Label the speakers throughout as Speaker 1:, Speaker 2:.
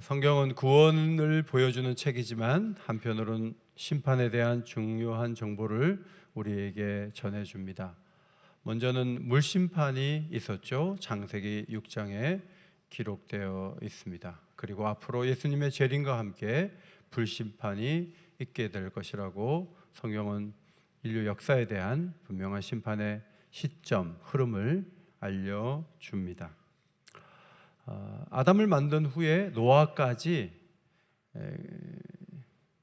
Speaker 1: 성경은 구원을 보여주는 책이지만 한편으로는 심판에 대한 중요한 정보를 우리에게 전해줍니다. 먼저는 물심판이 있었죠. 창세기 6장에 기록되어 있습니다. 그리고 앞으로 예수님의 재림과 함께 불심판이 있게 될 것이라고 성경은 인류 역사에 대한 분명한 심판의 시점, 흐름을 알려줍니다. 아담을 만든 후에 노아까지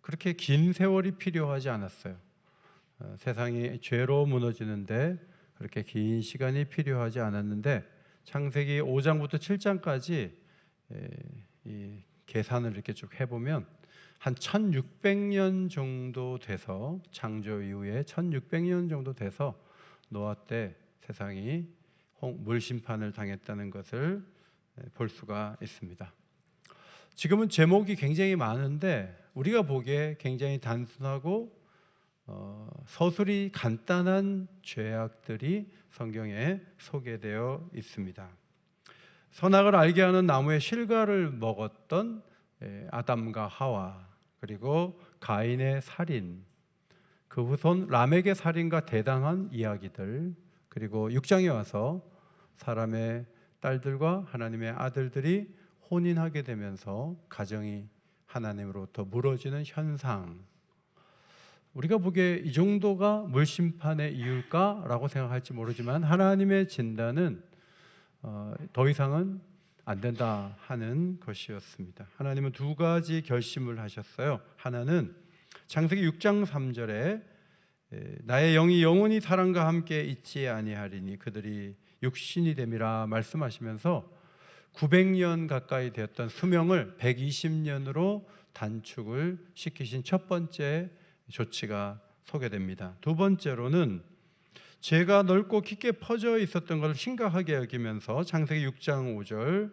Speaker 1: 그렇게 긴 세월이 필요하지 않았어요. 세상이 죄로 무너지는데 그렇게 긴 시간이 필요하지 않았는데 창세기 5장부터 7장까지 이 계산을 이렇게 쭉 해보면 한 1600년 정도 돼서, 창조 이후에 1600년 정도 돼서 노아 때 세상이 물심판을 당했다는 것을 볼 수가 있습니다. 지금은 제목이 굉장히 많은데 우리가 보기에 굉장히 단순하고 서술이 간단한 죄악들이 성경에 소개되어 있습니다. 선악을 알게 하는 나무의 실과를 먹었던 아담과 하와, 그리고 가인의 살인, 그 후손 라멕의 살인과 대단한 이야기들, 그리고 6장에 와서 사람의 딸들과 하나님의 아들들이 혼인하게 되면서 가정이 하나님으로부터 무너지는 현상, 우리가 보기에 이 정도가 물심판의 이유일까라고 생각할지 모르지만 하나님의 진단은 더 이상은 안 된다 하는 것이었습니다. 하나님은 두 가지 결심을 하셨어요. 하나는 창세기 6장 3절에 나의 영이 영원히 사람과 함께 있지 아니하리니 그들이 육신이 됨이라 말씀하시면서 900년 가까이 되었던 수명을 120년으로 단축을 시키신 첫 번째 조치가 소개됩니다. 두 번째로는 죄가 넓고 깊게 퍼져 있었던 것을 심각하게 여기면서 창세기 6장 5절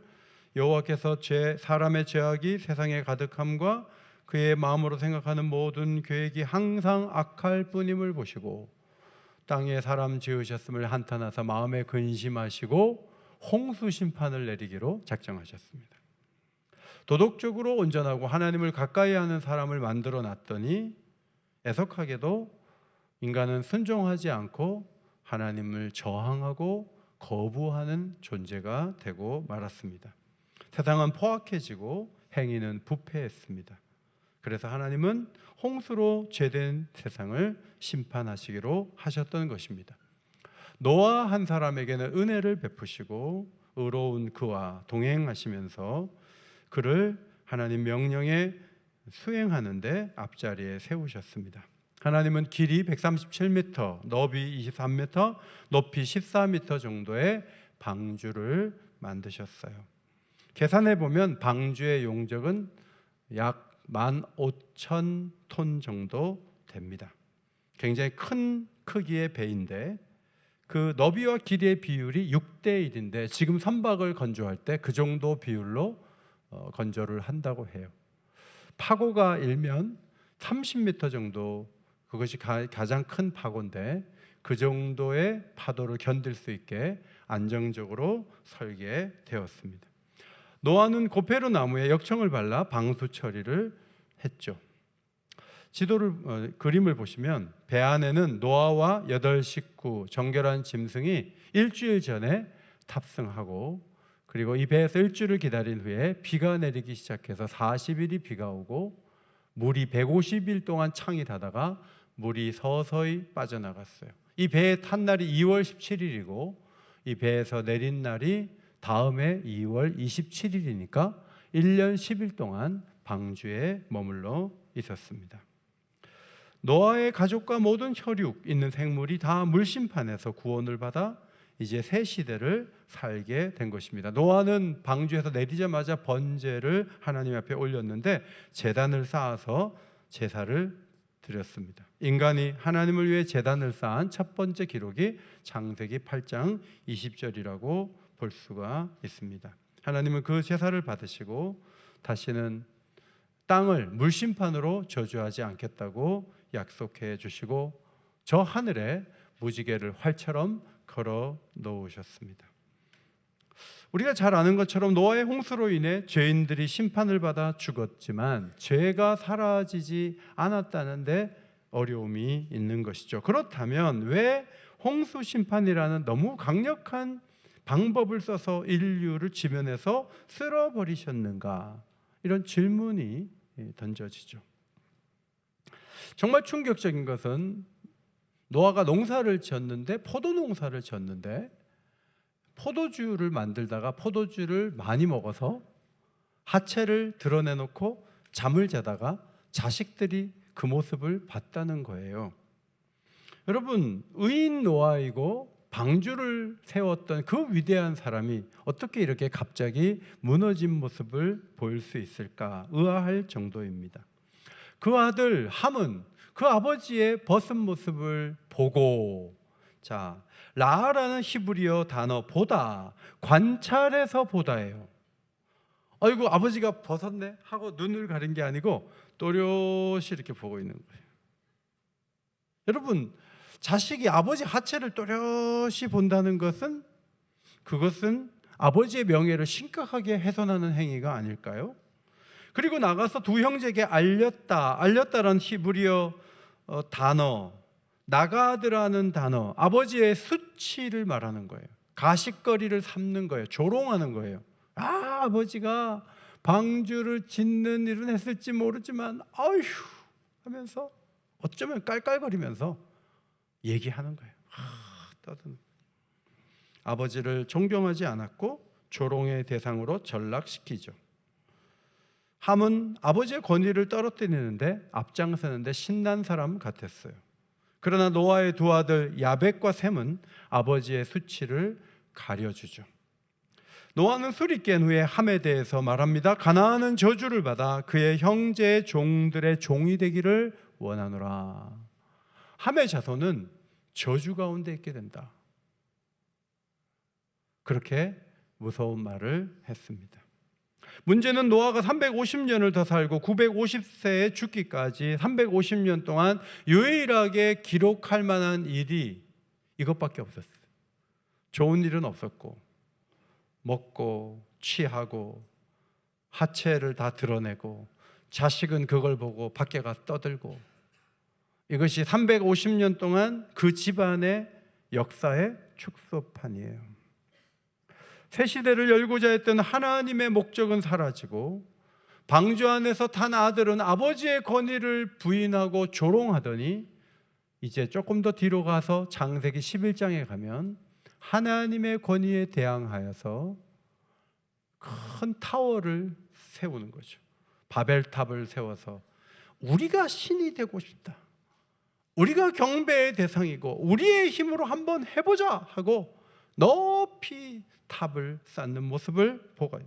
Speaker 1: 여호와께서 사람의 죄악이 세상에 가득함과 그의 마음으로 생각하는 모든 계획이 항상 악할 뿐임을 보시고 땅에 사람 지으셨음을 한탄하사 마음에 근심하시고 홍수 심판을 내리기로 작정하셨습니다. 도덕적으로 온전하고 하나님을 가까이 하는 사람을 만들어 놨더니 애석하게도 인간은 순종하지 않고 하나님을 저항하고 거부하는 존재가 되고 말았습니다. 세상은 포악해지고 행위는 부패했습니다. 그래서 하나님은 홍수로 죄된 세상을 심판하시기로 하셨던 것입니다. 노아 한 사람에게는 은혜를 베푸시고 의로운 그와 동행하시면서 그를 하나님 명령에 수행하는데 앞자리에 세우셨습니다. 하나님은 길이 137m, 너비 23m, 높이 14m 정도의 방주를 만드셨어요. 계산해 보면 방주의 용적은 약 15,000톤 정도 됩니다. 굉장히 큰 크기의 배인데 그 너비와 길이의 비율이 6대 1인데 지금 선박을 건조할 때 그 정도 비율로 건조를 한다고 해요. 파고가 일면 30m 정도, 그것이 가장 큰 파고인데 그 정도의 파도를 견딜 수 있게 안정적으로 설계되었습니다. 노아는 고페르 나무에 역청을 발라 방수 처리를 했죠. 그림을 보시면 배 안에는 노아와 8 식구, 정결한 짐승이 일주일 전에 탑승하고, 그리고 이 배에서 일주일을 기다린 후에 비가 내리기 시작해서 40일이 비가 오고 물이 150일 동안 창이 닫다가 물이 서서히 빠져나갔어요. 이 배에 탄 날이 2월 17일이고 이 배에서 내린 날이 다음해 2월 27일이니까 1년 10일 동안 방주에 머물러 있었습니다. 노아의 가족과 모든 혈육 있는 생물이 다 물심판에서 구원을 받아 이제 새 시대를 살게 된 것입니다. 노아는 방주에서 내리자마자 번제를 하나님 앞에 올렸는데 제단을 쌓아서 제사를 드렸습니다. 인간이 하나님을 위해 제단을 쌓은 첫 번째 기록이 창세기 8장 20절이라고 볼 수가 있습니다. 하나님은 그 제사를 받으시고 다시는 땅을 물심판으로 저주하지 않겠다고 약속해 주시고 저 하늘에 무지개를 활처럼 걸어 놓으셨습니다. 우리가 잘 아는 것처럼 노아의 홍수로 인해 죄인들이 심판을 받아 죽었지만 죄가 사라지지 않았다는데 어려움이 있는 것이죠. 그렇다면 왜 홍수 심판이라는 너무 강력한 방법을 써서 인류를 지면에서 쓸어버리셨는가? 이런 질문이 던져지죠. 정말 충격적인 것은 노아가 농사를 지었는데, 포도 농사를 지었는데 포도주를 만들다가 포도주를 많이 먹어서 하체를 드러내놓고 잠을 자다가 자식들이 그 모습을 봤다는 거예요. 여러분, 의인 노아이고 방주를 세웠던 그 위대한 사람이 어떻게 이렇게 갑자기 무너진 모습을 보일 수 있을까 의아할 정도입니다. 그 아들 함은 그 아버지의 벗은 모습을 보고, 자, 라라는 히브리어 단어 보다, 관찰해서 보다예요. 아이고 아버지가 벗었네 하고 눈을 가린 게 아니고 또렷이 이렇게 보고 있는 거예요. 여러분, 자식이 아버지 하체를 또렷이 본다는 것은, 그것은 아버지의 명예를 심각하게 훼손하는 행위가 아닐까요? 그리고 나가서 두 형제에게 알렸다라는 히브리어 단어, 나가드라는 단어, 아버지의 수치를 말하는 거예요. 가십거리를 삼는 거예요. 조롱하는 거예요. 아버지가 방주를 짓는 일은 했을지 모르지만 아휴 하면서 어쩌면 깔깔거리면서 얘기하는 거예요. 떠드는. 아버지를 존경하지 않았고 조롱의 대상으로 전락시키죠. 함은 아버지의 권위를 떨어뜨리는데 앞장서는데 신난 사람 같았어요. 그러나 노아의 두 아들 야벳과 셈은 아버지의 수치를 가려주죠. 노아는 술이 깬 후에 함에 대해서 말합니다. 가나안은 저주를 받아 그의 형제의 종들의 종이 되기를 원하노라. 함의 자손은 저주 가운데 있게 된다. 그렇게 무서운 말을 했습니다. 문제는 노아가 350년을 더 살고 950세에 죽기까지 350년 동안 유일하게 기록할 만한 일이 이것밖에 없었어요. 좋은 일은 없었고, 먹고 취하고 하체를 다 드러내고 자식은 그걸 보고 밖에 가서 떠들고, 이것이 350년 동안 그 집안의 역사의 축소판이에요. 새 시대를 열고자 했던 하나님의 목적은 사라지고 방주 안에서 탄 아들은 아버지의 권위를 부인하고 조롱하더니 이제 조금 더 뒤로 가서 창세기 11장에 가면 하나님의 권위에 대항하여서 큰 타워를 세우는 거죠. 바벨탑을 세워서 우리가 신이 되고 싶다, 우리가 경배의 대상이고 우리의 힘으로 한번 해보자 하고 높이 탑을 쌓는 모습을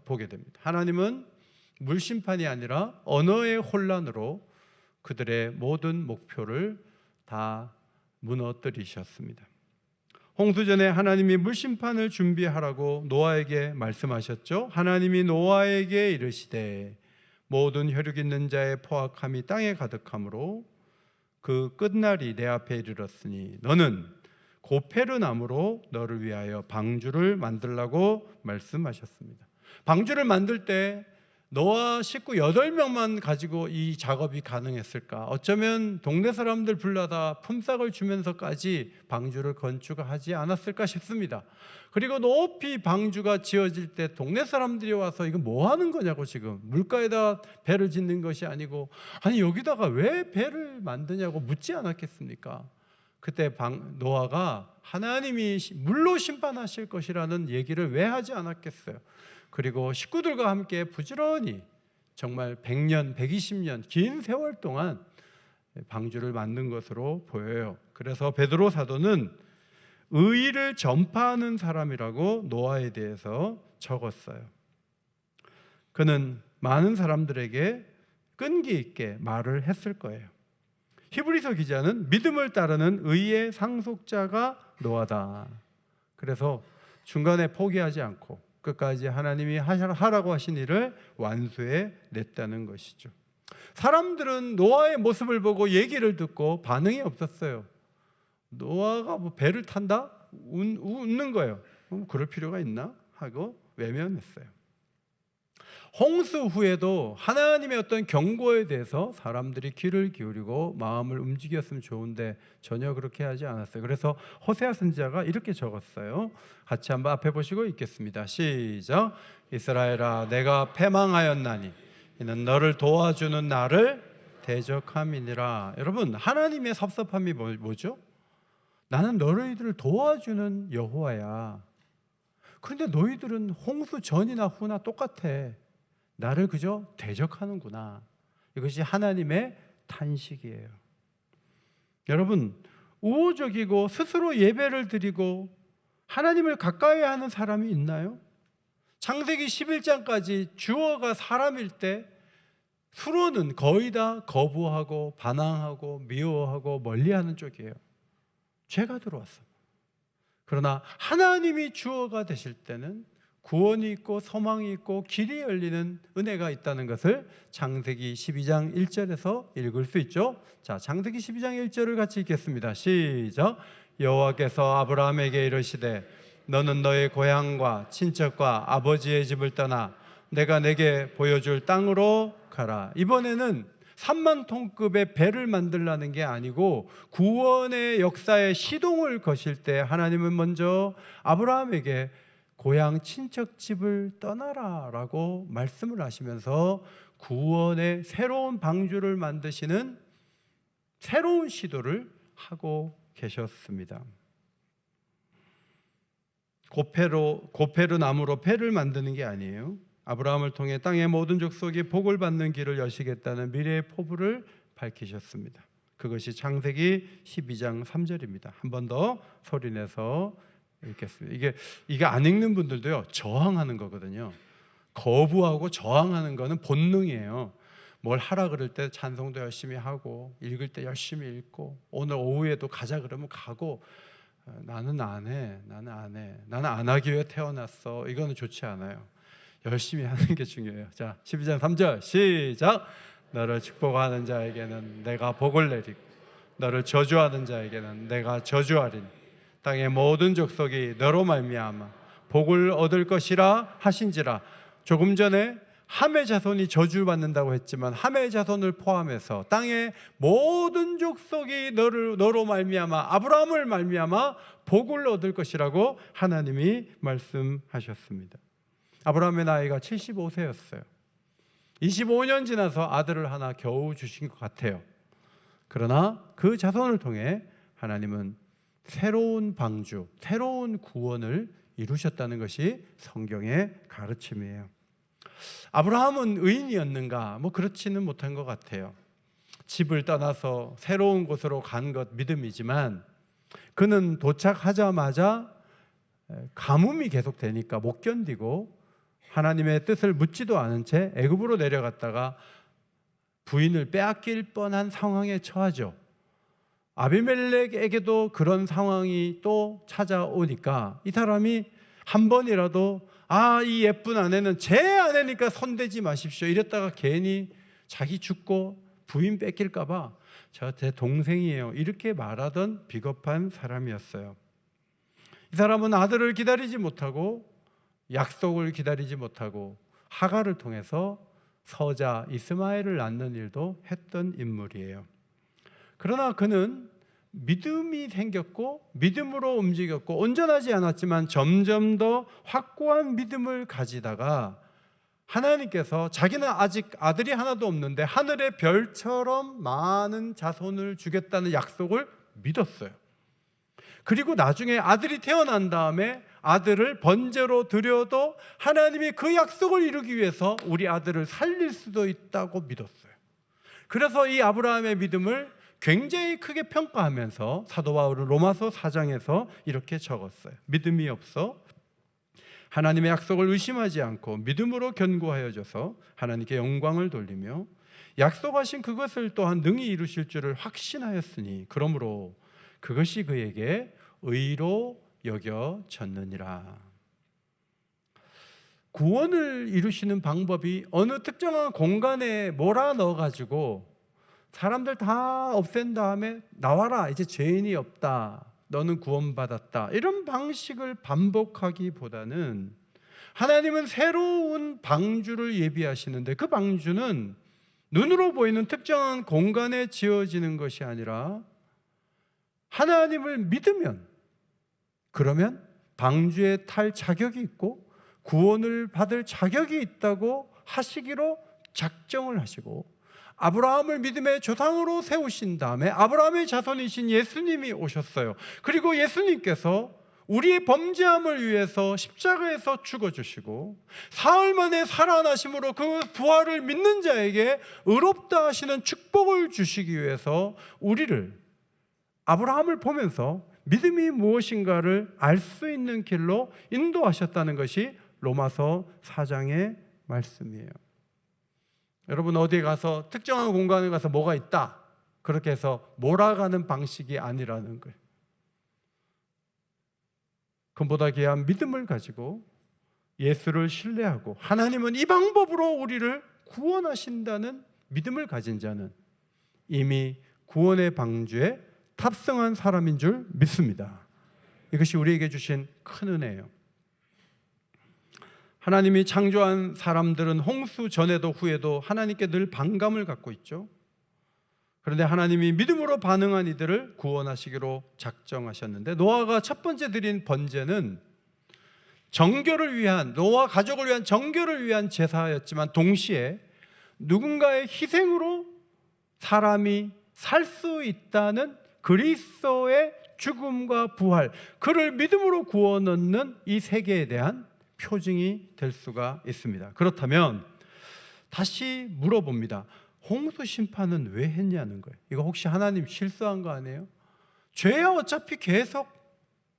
Speaker 1: 보게 됩니다. 하나님은 물심판이 아니라 언어의 혼란으로 그들의 모든 목표를 다 무너뜨리셨습니다. 홍수전에 하나님이 물심판을 준비하라고 노아에게 말씀하셨죠. 하나님이 노아에게 이르시되 모든 혈육 있는 자의 포악함이 땅에 가득하므로 그 끝날이 내 앞에 이르렀으니 너는 고페르나무로 너를 위하여 방주를 만들라고 말씀하셨습니다. 방주를 만들 때 노아 식구 8명만 가지고 이 작업이 가능했을까? 어쩌면 동네 사람들 불러다 품삯을 주면서까지 방주를 건축하지 않았을까 싶습니다. 그리고 높이 방주가 지어질 때 동네 사람들이 와서 이거 뭐 하는 거냐고, 지금 물가에다 배를 짓는 것이 아니고 아니 여기다가 왜 배를 만드냐고 묻지 않았겠습니까? 그때 노아가 하나님이 물로 심판하실 것이라는 얘기를 왜 하지 않았겠어요? 그리고 식구들과 함께 부지런히 정말 100년, 120년 긴 세월 동안 방주를 만든 것으로 보여요. 그래서 베드로 사도는 의의를 전파하는 사람이라고 노아에 대해서 적었어요. 그는 많은 사람들에게 끈기 있게 말을 했을 거예요. 히브리서 기자는 믿음을 따르는 의의 상속자가 노아다. 그래서 중간에 포기하지 않고 끝까지 하나님이 하라고 하신 일을 완수해 냈다는 것이죠. 사람들은 노아의 모습을 보고 얘기를 듣고 반응이 없었어요. 노아가 뭐 배를 탄다? 웃는 거예요. 그럴 필요가 있나? 하고 외면했어요. 홍수 후에도 하나님의 어떤 경고에 대해서 사람들이 귀를 기울이고 마음을 움직였으면 좋은데 전혀 그렇게 하지 않았어요. 그래서 호세아 선지자가 이렇게 적었어요. 같이 한번 앞에 보시고 읽겠습니다. 시작. 이스라엘아, 내가 패망하였나니 이는 너를 도와주는 나를 대적함이니라. 여러분, 하나님의 섭섭함이 뭐죠? 나는 너희들을 도와주는 여호와야. 그런데 너희들은 홍수 전이나 후나 똑같아. 나를 그저 대적하는구나. 이것이 하나님의 탄식이에요. 여러분, 우호적이고 스스로 예배를 드리고 하나님을 가까이 하는 사람이 있나요? 창세기 11장까지 주어가 사람일 때 수로는 거의 다 거부하고 반항하고 미워하고 멀리하는 쪽이에요. 죄가 들어왔어. 그러나 하나님이 주어가 되실 때는 구원이 있고 소망이 있고 길이 열리는 은혜가 있다는 것을 창세기 12장 1절에서 읽을 수 있죠. 자, 창세기 12장 1절을 같이 읽겠습니다. 시작. 여호와께서 아브라함에게 이르시되 너는 너의 고향과 친척과 아버지의 집을 떠나 내가 내게 보여줄 땅으로 가라. 이번에는 3만 톤급의 배를 만들라는 게 아니고 구원의 역사에 시동을 거실 때 하나님은 먼저 아브라함에게 고향 친척집을 떠나라 라고 말씀을 하시면서 구원의 새로운 방주를 만드시는 새로운 시도를 하고 계셨습니다. 고페르 나무로 배를 만드는 게 아니에요. 아브라함을 통해 땅의 모든 족속이 복을 받는 길을 여시겠다는 미래의 포부를 밝히셨습니다. 그것이 창세기 12장 3절입니다. 한 번 더 소리내서 읽겠습니다. 이게 안 읽는 분들도요, 저항하는 거거든요. 거부하고 저항하는 거는 본능이에요. 뭘 하라 그럴 때 찬송도 열심히 하고 읽을 때 열심히 읽고 오늘 오후에도 가자 그러면 가고 나는 안 해. 나는 안 하기 위해 태어났어. 이거는 좋지 않아요. 열심히 하는 게 중요해요. 자, 12장 3절 시작. 너를 축복하는 자에게는 내가 복을 내리고 너를 저주하는 자에게는 내가 저주하리니 땅의 모든 족속이 너로 말미암아 복을 얻을 것이라 하신지라. 조금 전에 함의 자손이 저주받는다고 했지만 함의 자손을 포함해서 땅의 모든 족속이 너로 말미암아 아브라함을 말미암아 복을 얻을 것이라고 하나님이 말씀하셨습니다. 아브라함의 나이가 75세였어요. 25년 지나서 아들을 하나 겨우 주신 것 같아요. 그러나 그 자손을 통해 하나님은 새로운 방주, 새로운 구원을 이루셨다는 것이 성경의 가르침이에요. 아브라함은 의인이었는가? 그렇지는 못한 것 같아요. 집을 떠나서 새로운 곳으로 간 것 믿음이지만 그는 도착하자마자 가뭄이 계속되니까 못 견디고 하나님의 뜻을 묻지도 않은 채 애굽으로 내려갔다가 부인을 빼앗길 뻔한 상황에 처하죠. 아비멜렉에게도 그런 상황이 또 찾아오니까 이 사람이 한 번이라도 이 예쁜 아내는 제 아내니까 손대지 마십시오 이랬다가 괜히 자기 죽고 부인 뺏길까 봐 제 동생이에요 이렇게 말하던 비겁한 사람이었어요. 이 사람은 아들을 기다리지 못하고 약속을 기다리지 못하고 하갈을 통해서 서자 이스마엘을 낳는 일도 했던 인물이에요. 그러나 그는 믿음이 생겼고 믿음으로 움직였고 온전하지 않았지만 점점 더 확고한 믿음을 가지다가 하나님께서 자기는 아직 아들이 하나도 없는데 하늘의 별처럼 많은 자손을 주겠다는 약속을 믿었어요. 그리고 나중에 아들이 태어난 다음에 아들을 번제로 드려도 하나님이 그 약속을 이루기 위해서 우리 아들을 살릴 수도 있다고 믿었어요. 그래서 이 아브라함의 믿음을 굉장히 크게 평가하면서 사도 바울은 로마서 4장에서 이렇게 적었어요. 믿음이 없어 하나님의 약속을 의심하지 않고 믿음으로 견고하여져서 하나님께 영광을 돌리며 약속하신 그것을 또한 능히 이루실 줄을 확신하였으니 그러므로 그것이 그에게 의로 여겨졌느니라. 구원을 이루시는 방법이 어느 특정한 공간에 몰아넣어가지고 사람들 다 없앤 다음에 나와라 이제 죄인이 없다 너는 구원받았다 이런 방식을 반복하기보다는 하나님은 새로운 방주를 예비하시는데 그 방주는 눈으로 보이는 특정한 공간에 지어지는 것이 아니라 하나님을 믿으면, 그러면 방주에 탈 자격이 있고 구원을 받을 자격이 있다고 하시기로 작정을 하시고, 아브라함을 믿음의 조상으로 세우신 다음에 아브라함의 자손이신 예수님이 오셨어요. 그리고 예수님께서 우리의 범죄함을 위해서 십자가에서 죽어주시고 사흘 만에 살아나심으로 그 부활을 믿는 자에게 의롭다 하시는 축복을 주시기 위해서 우리를, 아브라함을 보면서 믿음이 무엇인가를 알 수 있는 길로 인도하셨다는 것이 로마서 4장의 말씀이에요. 여러분, 어디에 가서 특정한 공간에 가서 뭐가 있다, 그렇게 해서 몰아가는 방식이 아니라는 거예요. 그보다 귀한 믿음을 가지고 예수를 신뢰하고 하나님은 이 방법으로 우리를 구원하신다는 믿음을 가진 자는 이미 구원의 방주에 탑승한 사람인 줄 믿습니다. 이것이 우리에게 주신 큰 은혜예요. 하나님이 창조한 사람들은 홍수 전에도 후에도 하나님께 늘 반감을 갖고 있죠. 그런데 하나님이 믿음으로 반응한 이들을 구원하시기로 작정하셨는데, 노아가 첫 번째 드린 번제는 정결을 위한, 노아 가족을 위한 정결을 위한 제사였지만 동시에 누군가의 희생으로 사람이 살 수 있다는 그리스도의 죽음과 부활, 그를 믿음으로 구원 얻는 이 세계에 대한 표징이 될 수가 있습니다. 그렇다면 다시 물어봅니다. 홍수 심판은 왜 했냐는 거예요. 이거 혹시 하나님 실수한 거 아니에요? 죄야 어차피 계속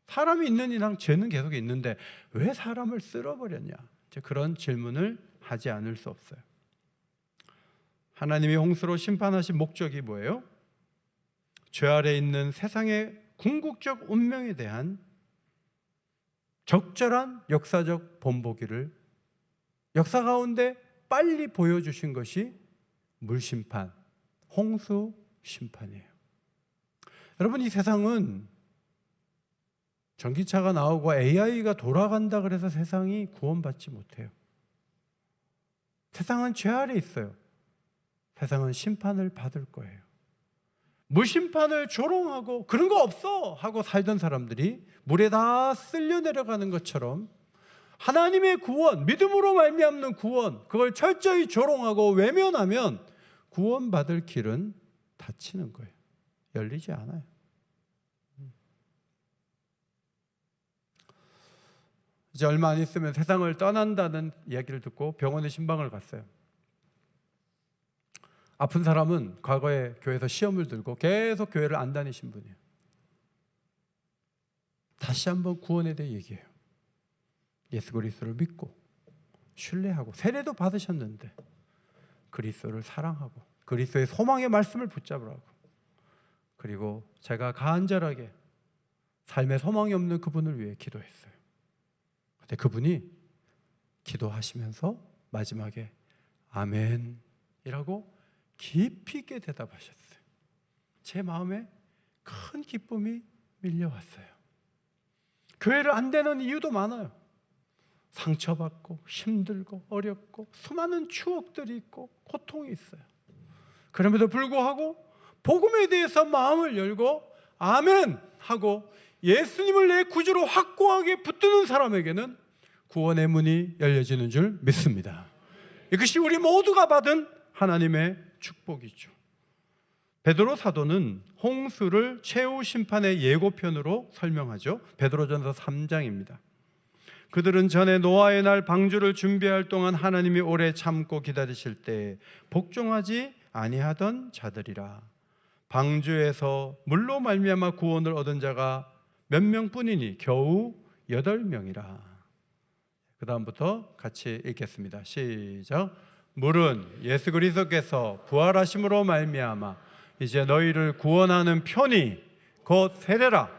Speaker 1: 사람이 있는 이상 죄는 계속 있는데 왜 사람을 쓸어버렸냐? 그런 질문을 하지 않을 수 없어요. 하나님이 홍수로 심판하신 목적이 뭐예요? 죄 아래 있는 세상의 궁극적 운명에 대한 적절한 역사적 본보기를 역사 가운데 빨리 보여주신 것이 물심판, 홍수 심판이에요. 여러분, 이 세상은 전기차가 나오고 AI가 돌아간다 그래서 세상이 구원받지 못해요. 세상은 죄 아래 있어요. 세상은 심판을 받을 거예요. 물심판을 조롱하고 그런 거 없어 하고 살던 사람들이 물에 다 쓸려 내려가는 것처럼 하나님의 구원, 믿음으로 말미암는 구원, 그걸 철저히 조롱하고 외면하면 구원받을 길은 닫히는 거예요. 열리지 않아요. 이제 얼마 안 있으면 세상을 떠난다는 이야기를 듣고 병원에 신방을 갔어요. 아픈 사람은 과거에 교회에서 시험을 들고 계속 교회를 안 다니신 분이에요. 다시 한번 구원에 대해 얘기해요. 예수 그리스도를 믿고 신뢰하고 세례도 받으셨는데 그리스도를 사랑하고 그리스도의 소망의 말씀을 붙잡으라고, 그리고 제가 간절하게 삶에 소망이 없는 그분을 위해 기도했어요. 근데 그분이 기도하시면서 마지막에 아멘이라고 깊이 있게 대답하셨어요. 제 마음에 큰 기쁨이 밀려왔어요. 교회를 안 되는 이유도 많아요. 상처받고 힘들고 어렵고 수많은 추억들이 있고 고통이 있어요. 그럼에도 불구하고 복음에 대해서 마음을 열고 아멘 하고 예수님을 내 구주로 확고하게 붙드는 사람에게는 구원의 문이 열려지는 줄 믿습니다. 이것이 우리 모두가 받은 하나님의 축복이죠. 베드로 사도는 홍수를 최후 심판의 예고편으로 설명하죠. 베드로전서 3장입니다. 그들은 전에 노아의 날 방주를 준비할 동안 하나님이 오래 참고 기다리실 때 복종하지 아니하던 자들이라. 방주에서 물로 말미암아 구원을 얻은 자가 몇 명뿐이니 겨우 8명이라. 그 다음부터 같이 읽겠습니다. 시작. 물은 예수 그리스도께서 부활하심으로 말미암아 이제 너희를 구원하는 편이 곧 세례라.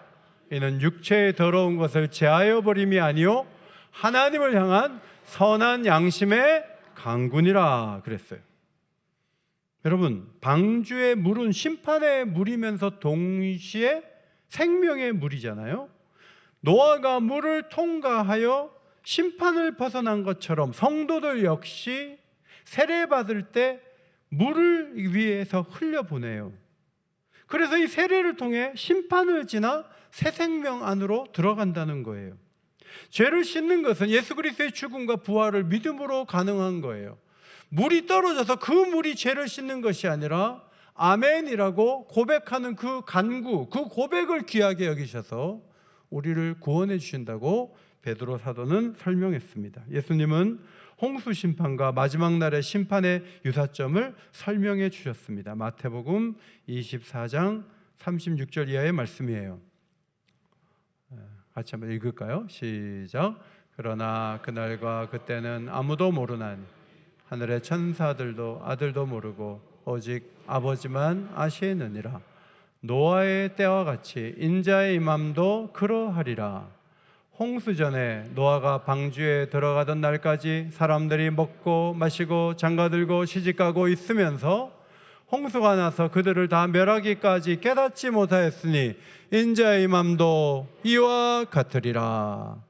Speaker 1: 이는 육체의 더러운 것을 제하여 버림이 아니요 하나님을 향한 선한 양심의 강군이라 그랬어요. 여러분, 방주의 물은 심판의 물이면서 동시에 생명의 물이잖아요. 노아가 물을 통과하여 심판을 벗어난 것처럼 성도들 역시 세례받을 때 물을 위에서 흘려보내요. 그래서 이 세례를 통해 심판을 지나 새 생명 안으로 들어간다는 거예요. 죄를 씻는 것은 예수 그리스도의 죽음과 부활을 믿음으로 가능한 거예요. 물이 떨어져서 그 물이 죄를 씻는 것이 아니라 아멘이라고 고백하는 그 간구, 그 고백을 귀하게 여기셔서 우리를 구원해 주신다고 베드로 사도는 설명했습니다. 예수님은 홍수 심판과 마지막 날의 심판의 유사점을 설명해 주셨습니다. 마태복음 24장 36절 이하의 말씀이에요. 같이 한번 읽을까요? 시작. 그러나 그날과 그때는 아무도 모르나니 하늘의 천사들도 아들도 모르고 오직 아버지만 아시느니라. 노아의 때와 같이 인자의 임함도 그러하리라. 홍수 전에 노아가 방주에 들어가던 날까지 사람들이 먹고 마시고 장가들고 시집가고 있으면서 홍수가 나서 그들을 다 멸하기까지 깨닫지 못하였으니 인자의 임함도 이와 같으리라.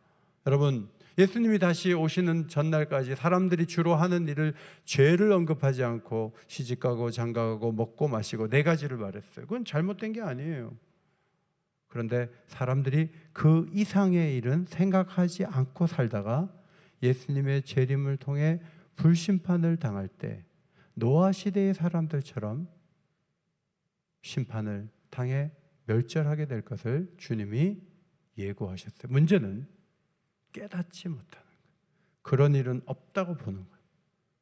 Speaker 1: 여러분, 예수님이 다시 오시는 전날까지 사람들이 주로 하는 일을 죄를 언급하지 않고 시집가고 장가가고 먹고 마시고 네 가지를 말했어요. 그건 잘못된 게 아니에요. 그런데 사람들이 그 이상의 일은 생각하지 않고 살다가 예수님의 재림을 통해 불심판을 당할 때 노아 시대의 사람들처럼 심판을 당해 멸절하게 될 것을 주님이 예고하셨어요. 문제는 깨닫지 못하는 거예요. 그런 일은 없다고 보는 거예요.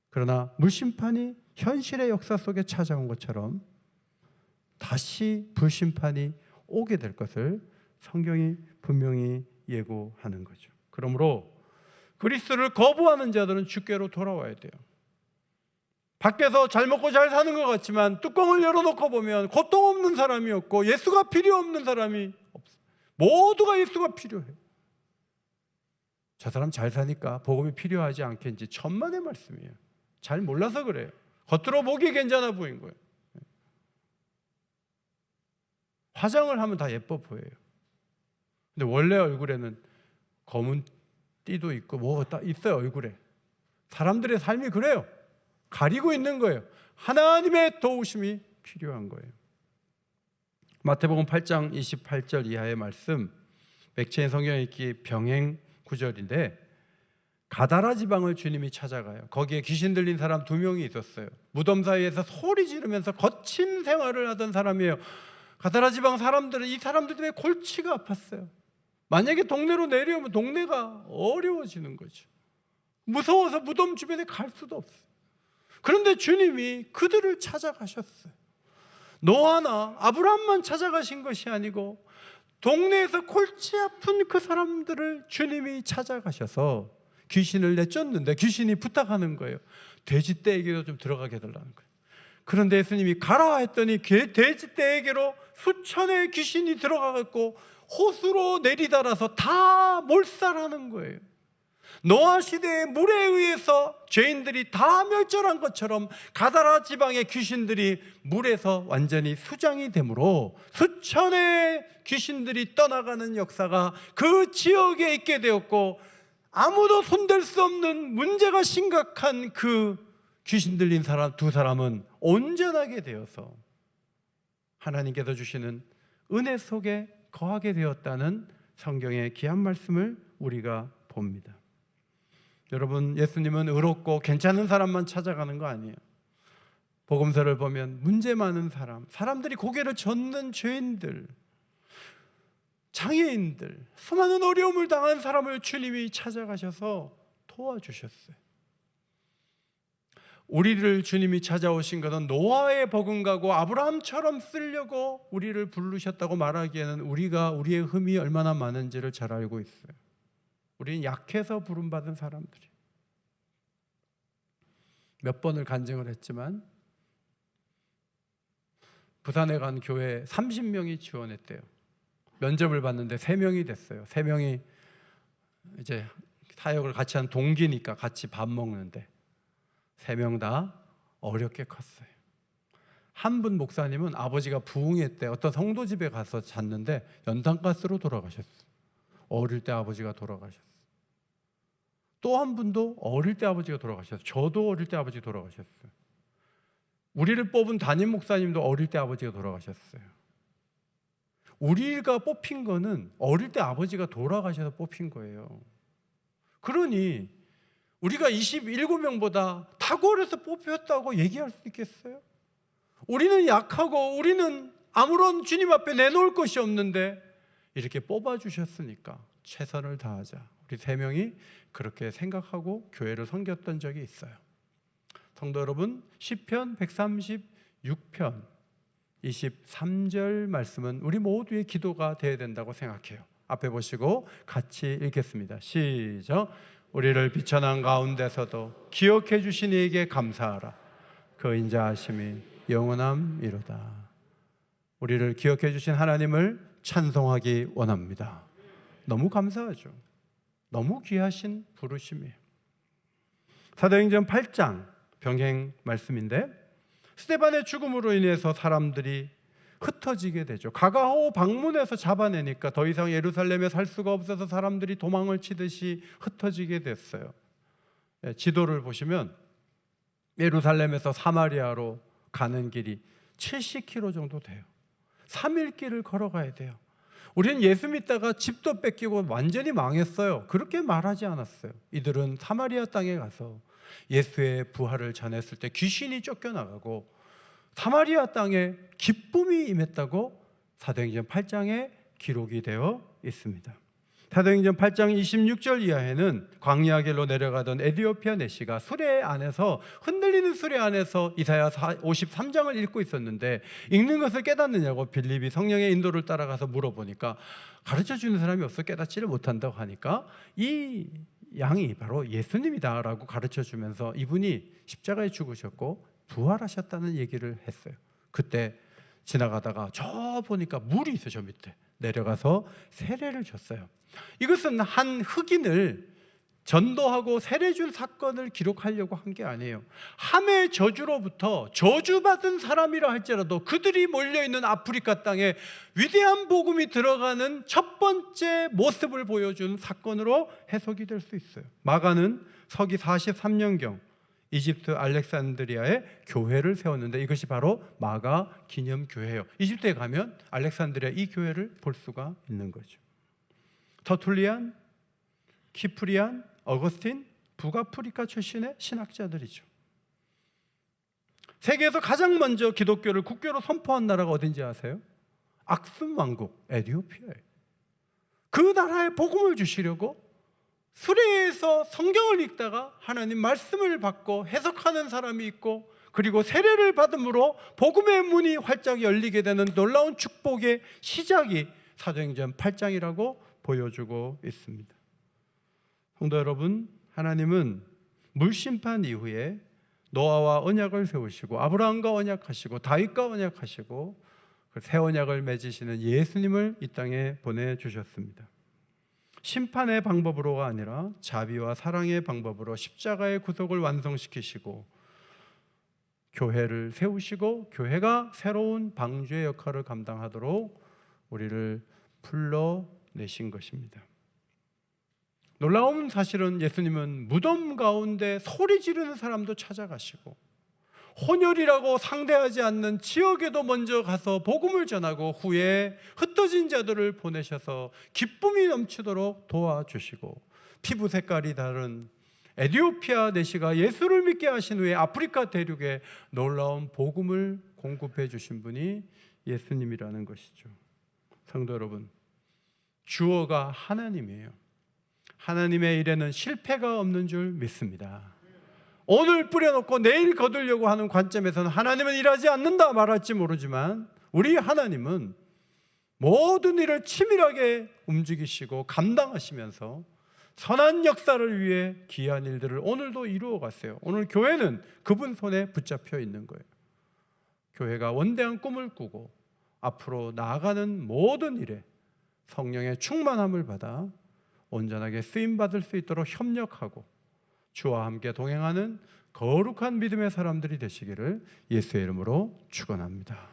Speaker 1: 그러나 물심판이 현실의 역사 속에 찾아온 것처럼 다시 불심판이 오게 될 것을 성경이 분명히 예고하는 거죠. 그러므로 그리스도를 거부하는 자들은 주께로 돌아와야 돼요. 밖에서 잘 먹고 잘 사는 것 같지만 뚜껑을 열어놓고 보면 고통 없는 사람이 없고 예수가 필요 없는 사람이 없어요. 모두가 예수가 필요해요. 저 사람 잘 사니까 복음이 필요하지 않겠지. 천만의 말씀이에요. 잘 몰라서 그래요. 겉으로 보기 괜찮아 보인 거예요. 화장을 하면 다 예뻐 보여요. 근데 원래 얼굴에는 검은 띠도 있고 뭐가 다 있어요. 얼굴에. 사람들의 삶이 그래요. 가리고 있는 거예요. 하나님의 도우심이 필요한 거예요. 마태복음 8장 28절 이하의 말씀, 맥체인 성경 읽기 병행 구절인데 가다라 지방을 주님이 찾아가요. 거기에 귀신 들린 사람 2명이 있었어요. 무덤 사이에서 소리 지르면서 거친 생활을 하던 사람이에요. 가다라 지방 사람들은 이 사람들 때문에 골치가 아팠어요. 만약에 동네로 내려오면 동네가 어려워지는 거죠. 무서워서 무덤 주변에 갈 수도 없어요. 그런데 주님이 그들을 찾아가셨어요. 노아나 아브라함만 찾아가신 것이 아니고 동네에서 골치 아픈 그 사람들을 주님이 찾아가셔서 귀신을 내쫓는데 귀신이 부탁하는 거예요. 돼지떼에게도 좀 들어가게 해달라는 거예요. 그런데 예수님이 가라 했더니 돼지떼에게로 수천의 귀신이 들어가고 호수로 내리달아서 다 몰살하는 거예요. 노아 시대의 물에 의해서 죄인들이 다 멸절한 것처럼 가다라 지방의 귀신들이 물에서 완전히 수장이 되므로 수천의 귀신들이 떠나가는 역사가 그 지역에 있게 되었고, 아무도 손댈 수 없는 문제가 심각한 그 귀신 들린 사람 2사람은 온전하게 되어서 하나님께서 주시는 은혜 속에 거하게 되었다는 성경의 귀한 말씀을 우리가 봅니다. 여러분, 예수님은 의롭고 괜찮은 사람만 찾아가는 거 아니에요. 복음서를 보면 문제 많은 사람, 사람들이 고개를 젓는 죄인들, 장애인들, 수많은 어려움을 당한 사람을 주님이 찾아가셔서 도와주셨어요. 우리를 주님이 찾아오신 것은 노아의 버금가고 아브라함처럼 쓰려고 우리를 부르셨다고 말하기에는 우리의 흠이 얼마나 많은지를 잘 알고 있어요. 우리는 약해서 부름받은 사람들이. 몇 번을 간증을 했지만 부산에 간 교회에 30명이 지원했대요. 면접을 봤는데 3명이 됐어요. 3명이 이제 사역을 같이 한 동기니까 같이 밥 먹는데 3명 다 어렵게 컸어요. 한 분 목사님은 아버지가 부흥회 때 어떤 성도 집에 가서 잤는데 연탄가스로 돌아가셨어요. 어릴 때 아버지가 돌아가셨어요. 또 한 분도 어릴 때 아버지가 돌아가셨어요. 저도 어릴 때 아버지 돌아가셨어요. 우리를 뽑은 담임 목사님도 어릴 때 아버지가 돌아가셨어요. 우리가 뽑힌 거는 어릴 때 아버지가 돌아가셔서 뽑힌 거예요. 그러니 우리가 27명보다 탁월해서 뽑혔다고 얘기할 수 있겠어요? 우리는 약하고 우리는 아무런 주님 앞에 내놓을 것이 없는데 이렇게 뽑아주셨으니까 최선을 다하자. 우리 3명이 그렇게 생각하고 교회를 섬겼던 적이 있어요. 성도 여러분, 시편 136편 23절 말씀은 우리 모두의 기도가 되어야 된다고 생각해요. 앞에 보시고 같이 읽겠습니다. 시작. 우리를 비천한 가운데서도 기억해 주신 이에게 감사하라. 그 인자하심이 영원함이로다. 우리를 기억해 주신 하나님을 찬송하기 원합니다. 너무 감사하죠. 너무 귀하신 부르심이에요. 사도행전 8장 병행 말씀인데, 스데반의 죽음으로 인해서 사람들이 흩어지게 되죠. 가가호 방문해서 잡아내니까 더 이상 예루살렘에 살 수가 없어서 사람들이 도망을 치듯이 흩어지게 됐어요. 지도를 보시면 예루살렘에서 사마리아로 가는 길이 70km 정도 돼요. 3일 길을 걸어가야 돼요. 우리는 예수 믿다가 집도 뺏기고 완전히 망했어요. 그렇게 말하지 않았어요. 이들은 사마리아 땅에 가서 예수의 부활을 전했을 때 귀신이 쫓겨나가고 사마리아 땅에 기쁨이 임했다고 사도행전 8장에 기록이 되어 있습니다. 사도행전 8장 26절 이하에는 광야 길로 내려가던 에디오피아 내시가 수레 안에서, 흔들리는 수레 안에서 이사야 53장을 읽고 있었는데 읽는 것을 깨닫느냐고 빌립이 성령의 인도를 따라가서 물어보니까 가르쳐주는 사람이 없어 깨닫지를 못한다고 하니까 이 양이 바로 예수님이다라고 가르쳐주면서 이분이 십자가에 죽으셨고 부활하셨다는 얘기를 했어요. 그때 지나가다가 저 보니까 물이 있어요. 저 밑에 내려가서 세례를 줬어요. 이것은 한 흑인을 전도하고 세례 준 사건을 기록하려고 한 게 아니에요. 함의 저주로부터 저주받은 사람이라 할지라도 그들이 몰려있는 아프리카 땅에 위대한 복음이 들어가는 첫 번째 모습을 보여준 사건으로 해석이 될 수 있어요. 마가는 서기 43년경 이집트 알렉산드리아에 교회를 세웠는데 이것이 바로 마가 기념교회예요. 이집트에 가면 알렉산드리아 이 교회를 볼 수가 있는 거죠. 터툴리안, 키프리안, 어거스틴, 북아프리카 출신의 신학자들이죠. 세계에서 가장 먼저 기독교를 국교로 선포한 나라가 어딘지 아세요? 악순 왕국 에티오피아예요. 그 나라에 복음을 주시려고 수레에서 성경을 읽다가 하나님 말씀을 받고 해석하는 사람이 있고, 그리고 세례를 받음으로 복음의 문이 활짝 열리게 되는 놀라운 축복의 시작이 사도행전 8장이라고 보여주고 있습니다. 성도 여러분, 하나님은 물심판 이후에 노아와 언약을 세우시고 아브라함과 언약하시고 다윗과 언약하시고 새 언약을 맺으시는 예수님을 이 땅에 보내주셨습니다. 심판의 방법으로가 아니라 자비와 사랑의 방법으로 십자가의 구속을 완성시키시고 교회를 세우시고 교회가 새로운 방주의 역할을 감당하도록 우리를 불러내신 것입니다. 놀라운 사실은 예수님은 무덤 가운데 소리 지르는 사람도 찾아가시고 혼혈이라고 상대하지 않는 지역에도 먼저 가서 복음을 전하고 후에 흩어진 자들을 보내셔서 기쁨이 넘치도록 도와주시고, 피부 색깔이 다른 에티오피아 내시가 예수를 믿게 하신 후에 아프리카 대륙에 놀라운 복음을 공급해 주신 분이 예수님이라는 것이죠. 성도 여러분, 주어가 하나님이에요. 하나님의 일에는 실패가 없는 줄 믿습니다. 오늘 뿌려놓고 내일 거두려고 하는 관점에서는 하나님은 일하지 않는다 말할지 모르지만 우리 하나님은 모든 일을 치밀하게 움직이시고 감당하시면서 선한 역사를 위해 귀한 일들을 오늘도 이루어 갔어요. 오늘 교회는 그분 손에 붙잡혀 있는 거예요. 교회가 원대한 꿈을 꾸고 앞으로 나아가는 모든 일에 성령의 충만함을 받아 온전하게 쓰임받을 수 있도록 협력하고 주와 함께 동행하는 거룩한 믿음의 사람들이 되시기를 예수의 이름으로 축원합니다.